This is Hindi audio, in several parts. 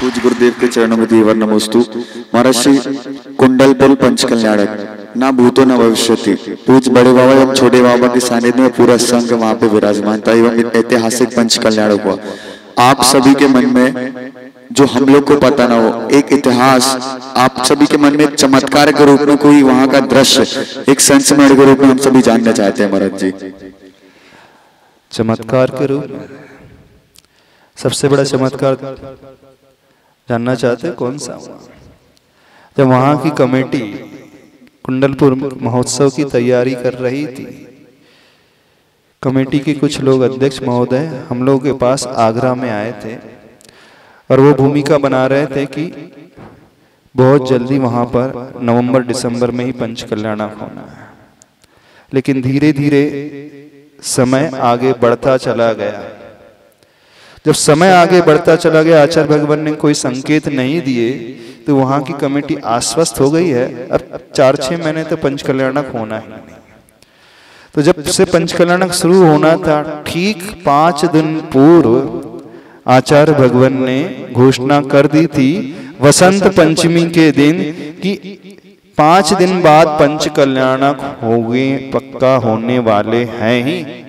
पूज्य गुरुदेव के चरणों में दीवर नमोस्तु। महाराज श्री कुंडलपुर पंचकल्याणक ना भूतो न भविष्यति। पूज्य बड़े बाबा एवं छोटे बाबा के सानिध्य में पूरा संघ वहां पे विराजमान था एवं ऐतिहासिक पंचकल्याणक हुआ। आप सभी के मन में जो हम लोग को पता ना हो एक इतिहास, आप सभी के मन में एक चमत्कार के रूप में कोई वहां का दृश्य एक संस्मरण के रूप में हम सभी जानना चाहते हैं। महाराज जी चमत्कार के रूप में सबसे बड़ा चमत्कार जानना चाहते हैं कौन सा? जब वहां की कमेटी कुंडलपुर महोत्सव की तैयारी कर रही थी, कमेटी के कुछ लोग, अध्यक्ष महोदय हम लोगों के पास आगरा में आए थे और वो भूमिका बना रहे थे कि बहुत जल्दी वहां पर नवंबर दिसंबर में ही पंचकल्याणक होना है। लेकिन धीरे धीरे समय आगे बढ़ता चला गया। जब समय आगे बढ़ता चला गया, आचार्य भगवान ने कोई संकेत नहीं दिए तो वहां की कमेटी आश्वस्त हो गई है अब 4-6 महीने तो पंचकल्याणक होना ही नहीं। तो जब से पंचकल्याणक शुरू होना था, ठीक 5 दिन पूर्व आचार्य भगवान ने घोषणा कर दी थी वसंत पंचमी के दिन कि 5 दिन बाद पंचकल्याणक होंगे, पक्का होने वाले हैं ही।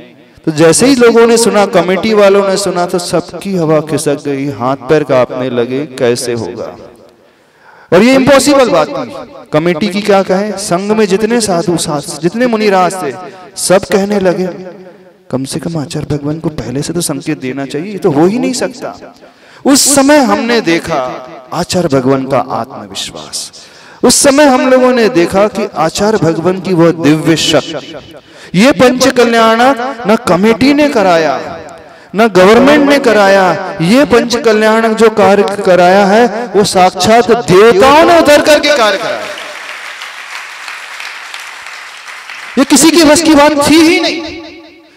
तो जैसे ही लोगों ने सुना, कमेटी वालों ने सुना, तो सबकी हवा खिसक गई, हाथ पैर कांपने लगे, कैसे होगा। और ये इम्पॉसिबल बात थी। कमेटी की क्या कहे, संघ में जितने साधु जितने मुनिराज थे सब कहने लगे कम से कम आचार्य भगवान को पहले से तो संकेत देना चाहिए, ये तो हो ही नहीं सकता। उस समय हमने देखा आचार्य भगवान का आत्मविश्वास। उस समय हम लोगों ने देखा कि आचार्य भगवान की वह दिव्य शक्ति। ये पंचकल्याणक न कमेटी ने कराया न गवर्नमेंट ने कराया, ये पंचकल्याणक जो कार्य कराया है वो साक्षात देवताओं ने उतर करके कार्य कराया। ये किसी की बस की बात थी ही नहीं,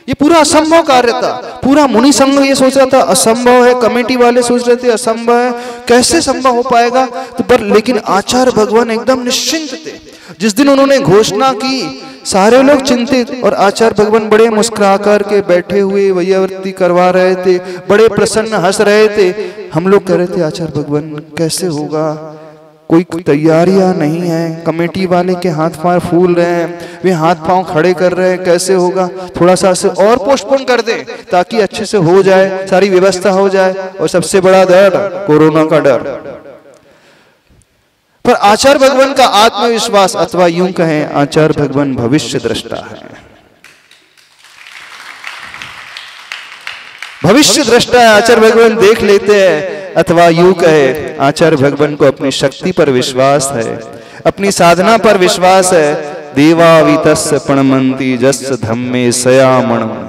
ये पूरा असंभव कार्य था। पूरा मुनि संघ ये सोच रहा था असंभव है, कमेटी वाले सोच रहे थे असंभव है, कैसे संभव हो पाएगा। तो पर लेकिन आचार्य भगवान एकदम निश्चिंत थे। जिस दिन उन्होंने घोषणा की सारे लोग चिंतित, और आचार्य भगवान बड़े मुस्कुरा कर के बैठे हुए वैयावर्ती करवा रहे थे, बड़े प्रसन्न हंस रहे थे। हम लोग कह रहे थे आचार्य भगवान कैसे होगा, कोई तैयारियां नहीं है, कमेटी वाले के हाथ पांव फूल रहे हैं, वे हाथ पांव खड़े कर रहे हैं, कैसे होगा, थोड़ा सा से और पोस्टपोन कर दें ताकि अच्छे से हो जाए, सारी व्यवस्था हो जाए। और सबसे बड़ा डर कोरोना का डर। पर आचार्य भगवान का आत्मविश्वास, अथवा यूं कहें आचार्य भगवान भविष्य दृष्टा है। भविष्य दृष्टा है, आचार्य भगवान देख लेते हैं। अथवा यूं कहे आचार्य भगवान को अपनी शक्ति पर विश्वास है, अपनी साधना पर विश्वास है। देवावितस्य प्रणमन्ति जस्य धम्मे सयामणम्।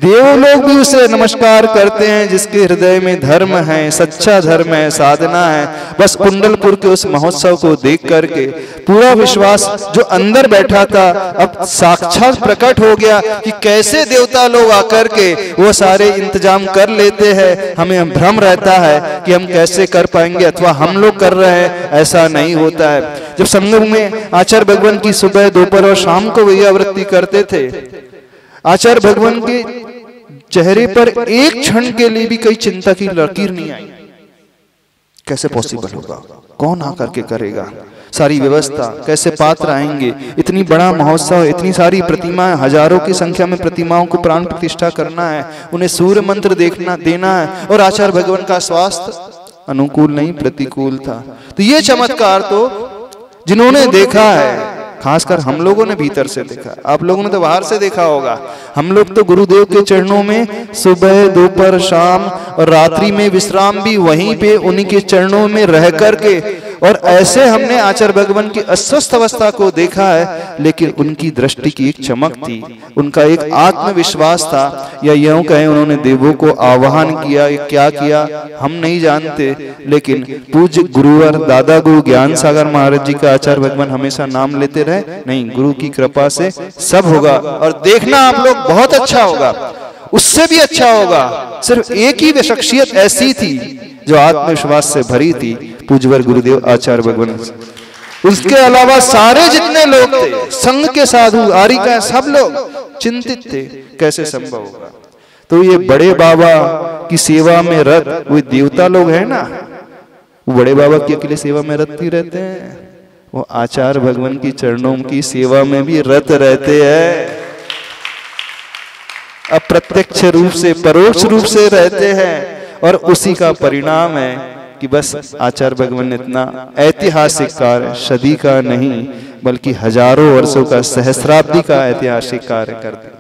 देव लोग भी उसे नमस्कार करते हैं जिसके हृदय में धर्म है, सच्चा धर्म है, साधना है। बस कुंडलपुर के उस महोत्सव को देख करके पूरा विश्वास जो अंदर बैठा था अब साक्षात प्रकट हो गया कि कैसे देवता लोग आकर के वो सारे इंतजाम कर लेते हैं। हमें भ्रम रहता है कि हम कैसे कर पाएंगे अथवा हम लोग कर रहे हैं, ऐसा नहीं होता है। जब संगम में आचार्य भगवान की सुबह, दोपहर और शाम को वैयावृत्ति करते थे, आचार्य भगवान के चेहरे पर एक क्षण के लिए भी कोई चिंता की लकीर नहीं आई। कैसे पॉसिबल होगा, कौन आकर के करेगा, सारी व्यवस्था, कैसे पात्र आएंगे, इतनी बड़ा महोत्सव, इतनी सारी प्रतिमाएं, हजारों की संख्या में प्रतिमाओं को प्राण प्रतिष्ठा करना है, उन्हें सूर्य मंत्र देना है। और आचार्य भगवान का स्वास्थ्य अनुकूल नहीं, प्रतिकूल था। तो ये चमत्कार तो जिन्होंने देखा है, खासकर हम लोगों ने भीतर से देखा, आप लोगों ने तो बाहर से देखा होगा। हम लोग तो गुरुदेव के चरणों में सुबह, दोपहर, शाम और रात्रि में विश्राम भी वहीं पे उन्हीं के चरणों में रह करके, और ऐसे हमने आचार्य भगवान की अस्वस्थ अवस्था को देखा है। लेकिन उनकी दृष्टि की एक चमक थी, उनका एक आत्मविश्वास था, या यूं कहें उन्होंने देवों को आह्वान किया। क्या किया हम नहीं जानते, लेकिन पूज्य गुरुवर दादा गुरु ज्ञान सागर महाराज जी का आचार्य भगवान हमेशा नाम लेते रहे, नहीं गुरु की कृपा से सब होगा। और देखना आप लोग बहुत अच्छा होगा, उससे भी अच्छा होगा। सिर्फ एक ही शख्सियत ऐसी थी जो आत्मविश्वास से भरी थी, पूज्यवर गुरुदेव आचार्य भगवान। उसके अलावा सारे जितने लोग थे, संघ के साधु, आर्य, सब लोग चिंतित थे कैसे संभव होगा। तो ये बड़े बाबा की सेवा में रत वे देवता लोग हैं ना, वो बड़े बाबा की अकेले सेवा में रत ही रहते हैं, वो आचार्य भगवान की चरणों की सेवा में भी रत रहते हैं, अप्रत्यक्ष रूप से परोक्ष रूप से रहते हैं। और उसी का परिणाम है कि बस आचार्य भगवान ने इतना ऐतिहासिक कार्य, सदी का नहीं बल्कि हजारों वर्षों का, सहस्राब्दी का ऐतिहासिक कार्य कर दिया।